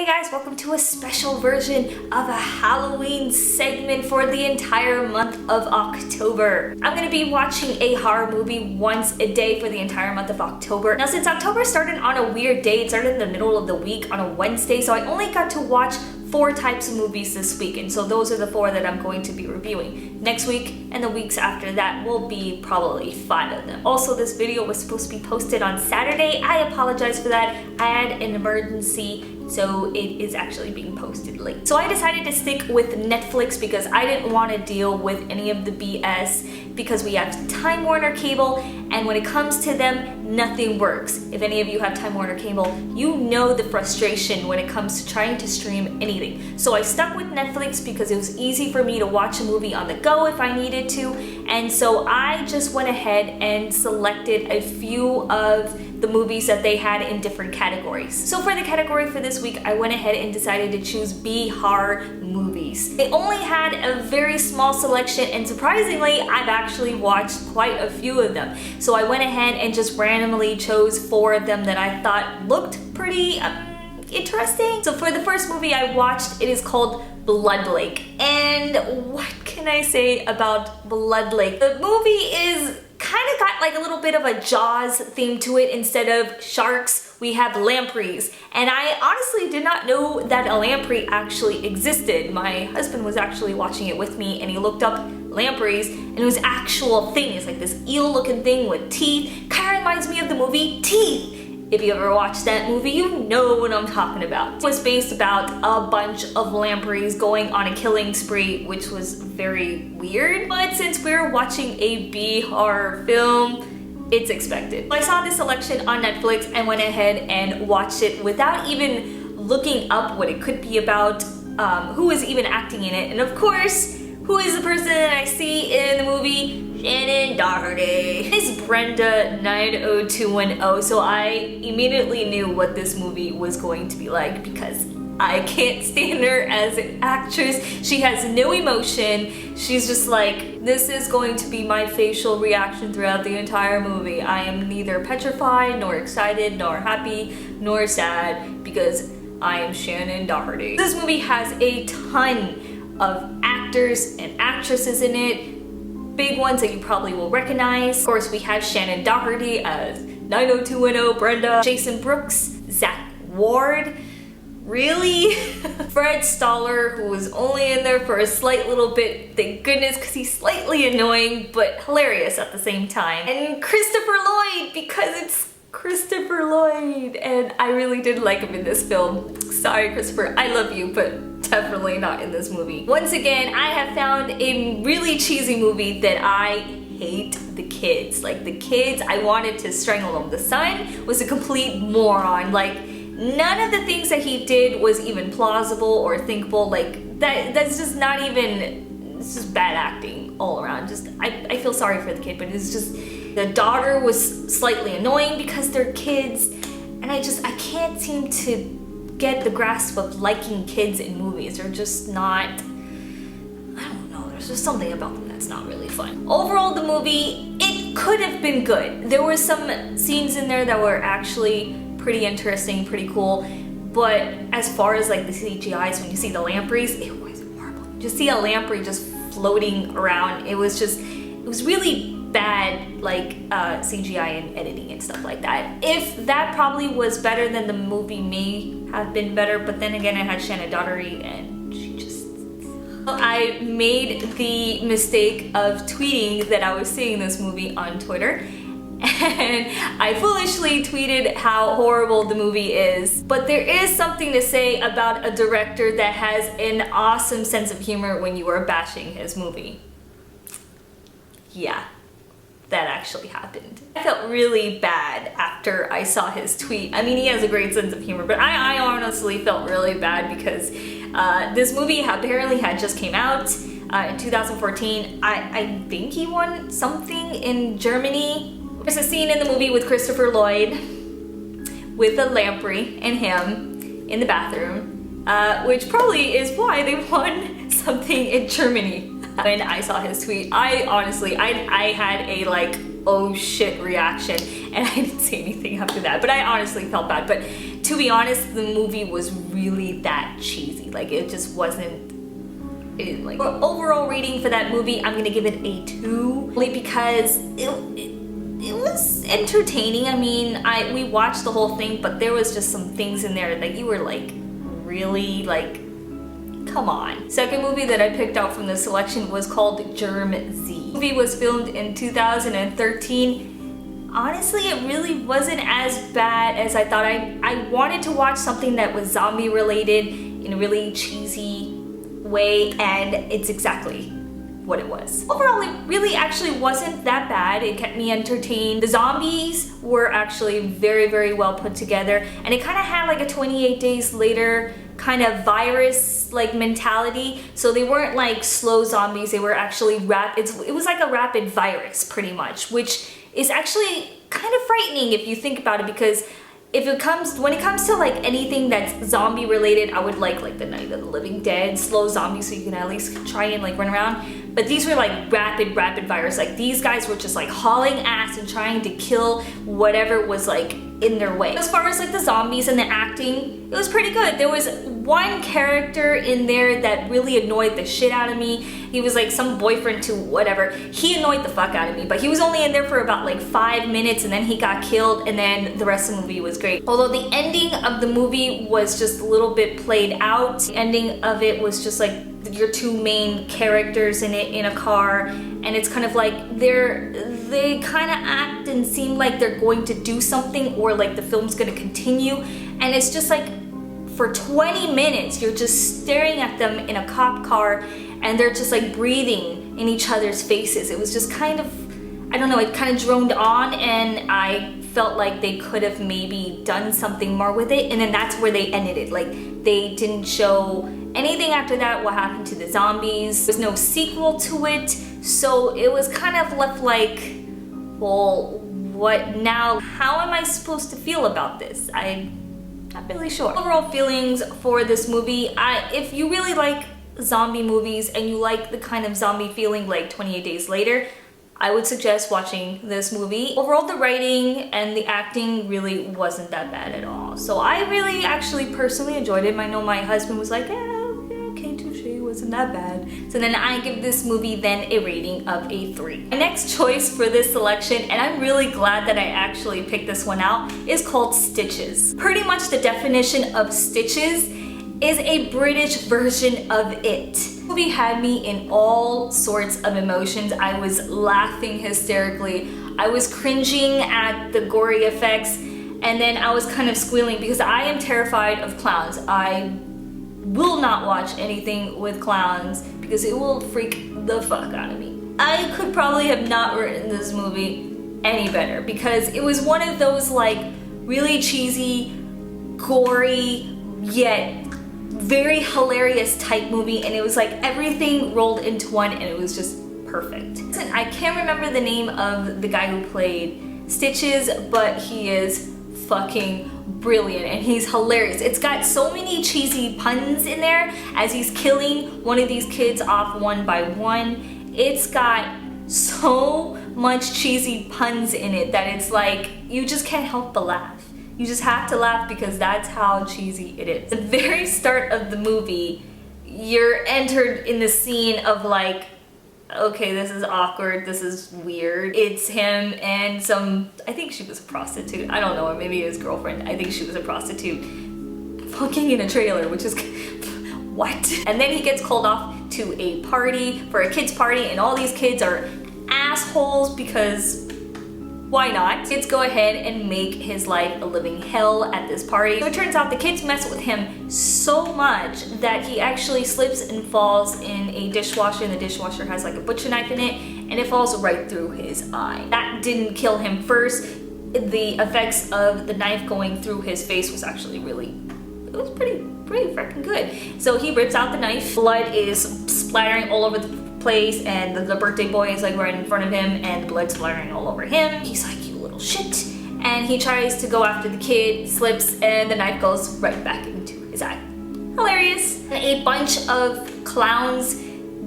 Hey guys, welcome to a special version of a Halloween segment for the entire month of October. I'm gonna be watching a horror movie once a day for the entire month of October. Now since October started on a weird day, it started in the middle of the week on a Wednesday, so I only got to watch 4 types of movies this week, and so those are the 4 that I'm going to be reviewing. Next week and the weeks after that will be probably 5 of them. Also, this video was supposed to be posted on Saturday. I apologize for that. I had an emergency, so it is actually being posted late. So I decided to stick with Netflix because I didn't want to deal with any of the BS because we have Time Warner Cable, and when it comes to them, nothing works. If any of you have Time Warner Cable, you know the frustration when it comes to trying to stream anything. So I stuck with Netflix because it was easy for me to watch a movie on the go if I needed to, and so I just went ahead and selected a few of the movies that they had in different categories. So for the category for this week, I went ahead and decided to choose B horror movies. They only had a very small selection, and surprisingly, I've actually watched quite a few of them. So I went ahead and just randomly chose 4 of them that I thought looked pretty interesting. So for the first movie I watched, it is called Blood Lake. And what can I say about Blood Lake? The movie is kind of got like a little bit of a Jaws theme to it. Instead of sharks, we have lampreys. And I honestly did not know that a lamprey actually existed. My husband was actually watching it with me and he looked up lampreys and it was an actual thing. It's like this eel looking thing with teeth. Kind of reminds me of the movie Teeth. If you ever watched that movie, you know what I'm talking about. It was based about a bunch of lampreys going on a killing spree, which was very weird. But since we're watching a B horror film, it's expected. I saw this selection on Netflix and went ahead and watched it without even looking up what it could be about, who is even acting in it, and of course, who is the person that I see in the movie? Shannon Doherty. It's Brenda 90210, so I immediately knew what this movie was going to be like because I can't stand her as an actress. She has no emotion. She's just like, this is going to be my facial reaction throughout the entire movie. I am neither petrified, nor excited, nor happy, nor sad because I am Shannon Doherty. This movie has a ton of actors and actresses in it. Big ones that you probably will recognize. Of course, we have Shannon Doherty as 90210 Brenda, Jason Brooks, Zach Ward, really? Fred Stoller, who was only in there for a slight little bit, thank goodness, because he's slightly annoying, but hilarious at the same time. And Christopher Lloyd, because it's Christopher Lloyd, and I really did like him in this film. Sorry, Christopher, I love you, but definitely not in this movie. Once again, I have found a really cheesy movie that I hate the kids. Like the kids, I wanted to strangle them. The son was a complete moron. Like none of the things that he did was even plausible or thinkable. Like that's just not even, it's just bad acting all around. Just, I feel sorry for the kid, but it's just, the daughter was slightly annoying because they're kids, and I can't seem to get the grasp of liking kids in movies. They're just not, I don't know, there's just something about them that's not really fun. Overall, the movie, it could have been good. There were some scenes in there that were actually pretty interesting, pretty cool, but as far as like the CGIs, when you see the lampreys, it was horrible. You just see a lamprey just floating around. It was really bad, like CGI and editing and stuff like that. If that probably was better, then the movie may have been better, but then again, I had Shannon Doherty and she just... I made the mistake of tweeting that I was seeing this movie on Twitter, and I foolishly tweeted how horrible the movie is. But there is something to say about a director that has an awesome sense of humor when you are bashing his movie. Yeah. That actually happened. I felt really bad after I saw his tweet. I mean, he has a great sense of humor, but I honestly felt really bad because this movie apparently had just came out in 2014. I think he won something in Germany. There's a scene in the movie with Christopher Lloyd with a lamprey and him in the bathroom, which probably is why they won something in Germany. When I saw his tweet, I honestly had a like, oh shit reaction, and I didn't say anything after that, but I honestly felt bad. But to be honest, the movie was really that cheesy. Like, it just wasn't. Like, overall rating for that movie, I'm gonna give it a 2, only because it was entertaining. I mean, we watched the whole thing, but there was just some things in there that you were like, really, like, come on. Second movie that I picked out from the selection was called Germ Z. The movie was filmed in 2013. Honestly, it really wasn't as bad as I thought. I wanted to watch something that was zombie related in a really cheesy way, and it's exactly what it was. Overall, it really actually wasn't that bad. It kept me entertained. The zombies were actually very, very well put together, and it kind of had like a 28 days later kind of virus like mentality. So they weren't like slow zombies, they were actually it was like a rapid virus pretty much, which is actually kind of frightening if you think about it, because when it comes to like anything that's zombie related, I would like the Night of the Living Dead, slow zombies, so you can at least try and like run around. But these were like rapid virus. Like, these guys were just like hauling ass and trying to kill whatever was like in their way. As far as like the zombies and the acting, it was pretty good. There was one character in there that really annoyed the shit out of me. He was like some boyfriend to whatever. He annoyed the fuck out of me, but he was only in there for about like 5 minutes, and then he got killed, and then the rest of the movie was great. Although the ending of the movie was just a little bit played out. The ending of it was just like your two main characters in it in a car, and it's kind of like they kind of act and seem like they're going to do something, or like the film's going to continue, and it's just like for 20 minutes you're just staring at them in a cop car, and they're just like breathing in each other's faces. It was just kind of, I don't know, it kind of droned on, and I felt like they could have maybe done something more with it, and then that's where they ended it. Like, they didn't show anything after that, what happened to the zombies. There's no sequel to it, so it was kind of left like, well, what now? How am I supposed to feel about this? I'm not really sure. Overall feelings for this movie, if you really like zombie movies and you like the kind of zombie feeling like 28 Days Later, I would suggest watching this movie. Overall, the writing and the acting really wasn't that bad at all. So I really actually personally enjoyed it. I know my husband was like, okay, touche, wasn't that bad. So then I give this movie then a rating of a 3. My next choice for this selection, and I'm really glad that I actually picked this one out, is called Stitches. Pretty much the definition of Stitches is a British version of It. The movie had me in all sorts of emotions. I was laughing hysterically, I was cringing at the gory effects, and then I was kind of squealing because I am terrified of clowns. I will not watch anything with clowns because it will freak the fuck out of me. I could probably have not written this movie any better, because it was one of those like really cheesy, gory, yet very hilarious type movie, and it was like everything rolled into one, and it was just perfect. I can't remember the name of the guy who played Stitches, but he is fucking brilliant and he's hilarious. It's got so many cheesy puns in there as he's killing one of these kids off one by one. It's got so much cheesy puns in it that it's like you just can't help but laugh. You just have to laugh because that's how cheesy it is. At the very start of the movie, you're entered in the scene of like, okay, this is awkward, this is weird. It's him and I think she was a prostitute, I don't know, or maybe his girlfriend, I think she was a prostitute, fucking in a trailer, which is, what? And then he gets called off to a party, for a kid's party, and all these kids are assholes because why not? Kids go ahead and make his life a living hell at this party. So it turns out the kids mess with him so much that he actually slips and falls in a dishwasher, and the dishwasher has like a butcher knife in it, and it falls right through his eye. That didn't kill him first. The effects of the knife going through his face was actually it was pretty freaking good. So he rips out the knife, blood is splattering all over the place, and the birthday boy is like right in front of him, and the blood's splattering all over him. He's like, you little shit. And he tries to go after the kid, slips, and the knife goes right back into his eye. Hilarious. And a bunch of clowns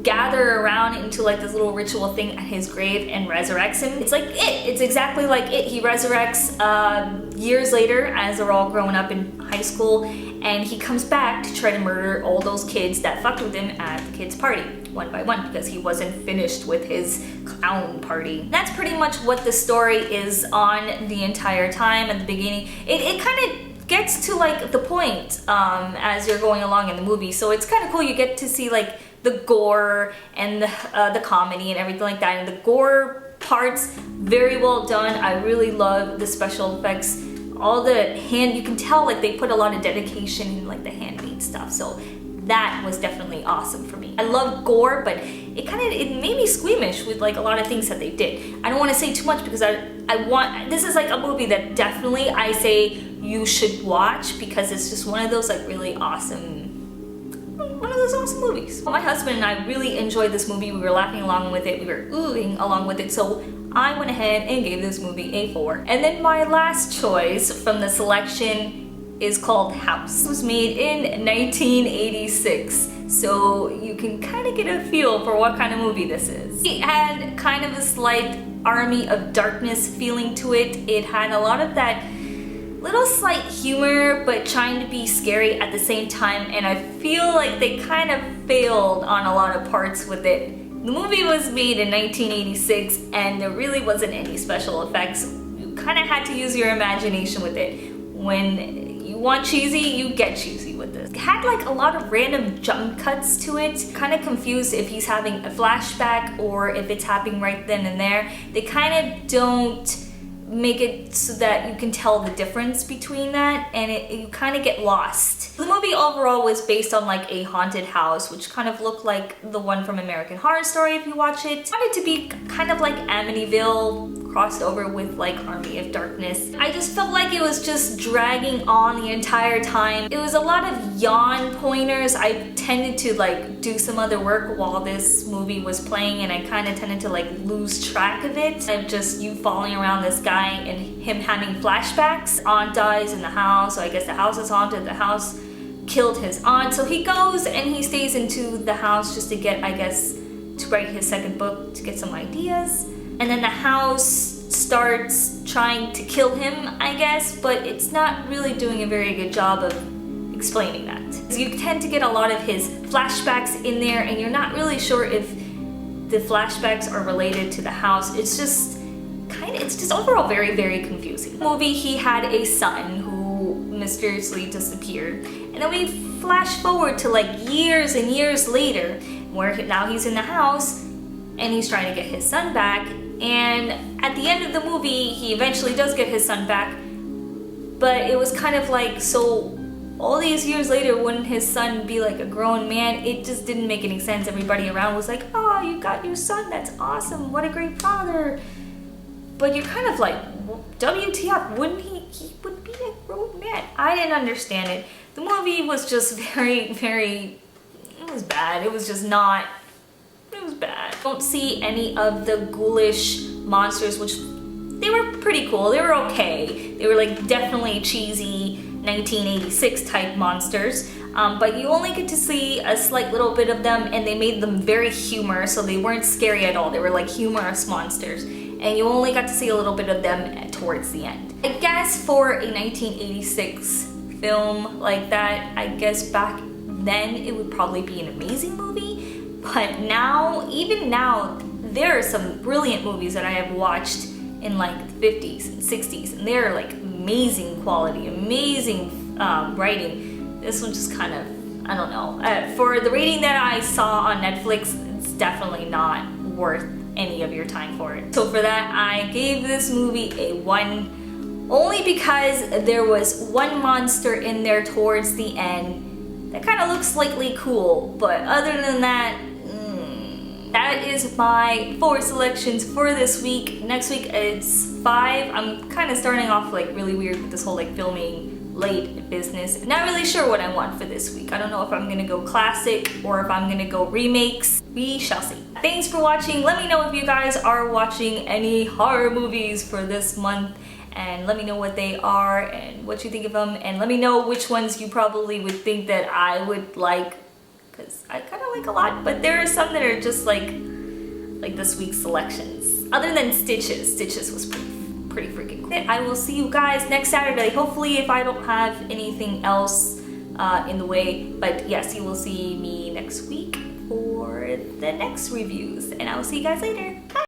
gather around into like this little ritual thing at his grave and resurrects him. It's like It. It's exactly like It. He resurrects years later as they're all grown up in high high school, and he comes back to try to murder all those kids that fucked with him at the kids' party, one by one, because he wasn't finished with his clown party. That's pretty much what the story is on the entire time. At the beginning, it kind of gets to like the point as you're going along in the movie, so it's kind of cool. You get to see like the gore and the comedy and everything like that, and the gore parts, very well done. I really love the special effects. All the you can tell like they put a lot of dedication in like the handmade stuff, so that was definitely awesome for me. I love gore, but it made me squeamish with like a lot of things that they did. I don't want to say too much because this is like a movie that definitely I say you should watch, because it's just one of those like really awesome movies. My husband and I really enjoyed this movie. We were laughing along with it. We were oohing along with it. So I went ahead and gave this movie a 4. And then my last choice from the selection is called House. It was made in 1986. So you can kind of get a feel for what kind of movie this is. It had kind of a slight Army of Darkness feeling to it. It had a lot of that little slight humor, but trying to be scary at the same time, and I feel like they kind of failed on a lot of parts with it. The movie was made in 1986 and there really wasn't any special effects. You kind of had to use your imagination with it. When you want cheesy, you get cheesy with this. It had like a lot of random jump cuts to it. Kind of confused if he's having a flashback or if it's happening right then and there. They kind of don't make it so that you can tell the difference between that, and you kind of get lost. The movie overall was based on like a haunted house, which kind of looked like the one from American Horror Story if you watch it. I wanted to be kind of like Amityville crossed over with like Army of Darkness. I just felt like it was just dragging on the entire time. It was a lot of yawn pointers. I tended to like do some other work while this movie was playing, and I kind of tended to like lose track of it. And just you following around this guy and him having flashbacks. Aunt dies in the house, so I guess the house is haunted. The house killed his aunt, so he goes and he stays into the house just to get, I guess, to write his second book, to get some ideas. And then the house starts trying to kill him, I guess, but it's not really doing a very good job of explaining that. You tend to get a lot of his flashbacks in there, and you're not really sure if the flashbacks are related to the house. It's just overall very, very confusing. In the movie, he had a son who mysteriously disappeared, and then we flash forward to like years and years later, where now he's in the house and he's trying to get his son back. And at the end of the movie, he eventually does get his son back, but it was kind of like, so all these years later, wouldn't his son be like a grown man? It just didn't make any sense. Everybody around was like, oh, you got your son, that's awesome, what a great father. But you're kind of like, WTF, wouldn't he would be a grown man. I didn't understand it. The movie was just very, very, it was bad. It was just not, it was bad. Don't see any of the ghoulish monsters, which they were pretty cool. They were okay. They were like definitely cheesy 1986 type monsters. But you only get to see a slight little bit of them, and they made them very humorous, so they weren't scary at all. They were like humorous monsters, and you only got to see a little bit of them towards the end. I guess for a 1986 film like that, I guess back then it would probably be an amazing movie. But now, even now, there are some brilliant movies that I have watched in like the 50s and 60s, and they're like amazing quality, amazing writing. This one just kind of, I don't know. For the rating that I saw on Netflix, it's definitely not worth any of your time for it. So for that, I gave this movie a 1, only because there was one monster in there towards the end that kind of looks slightly cool, but other than that, that is my 4 selections for this week. Next week it's 5. I'm kind of starting off like really weird with this whole like filming late business. Not really sure what I want for this week. I don't know if I'm gonna go classic or if I'm gonna go remakes. We shall see. Thanks for watching. Let me know if you guys are watching any horror movies for this month, and let me know what they are and what you think of them, and let me know which ones you probably would think that I would like, because I kind of like a lot, but there are some that are just like this week's selections. Other than Stitches. Stitches was pretty freaking cool. I will see you guys next Saturday, hopefully, if I don't have anything else in the way. But yes, you will see me next week for the next reviews, and I will see you guys later. Bye!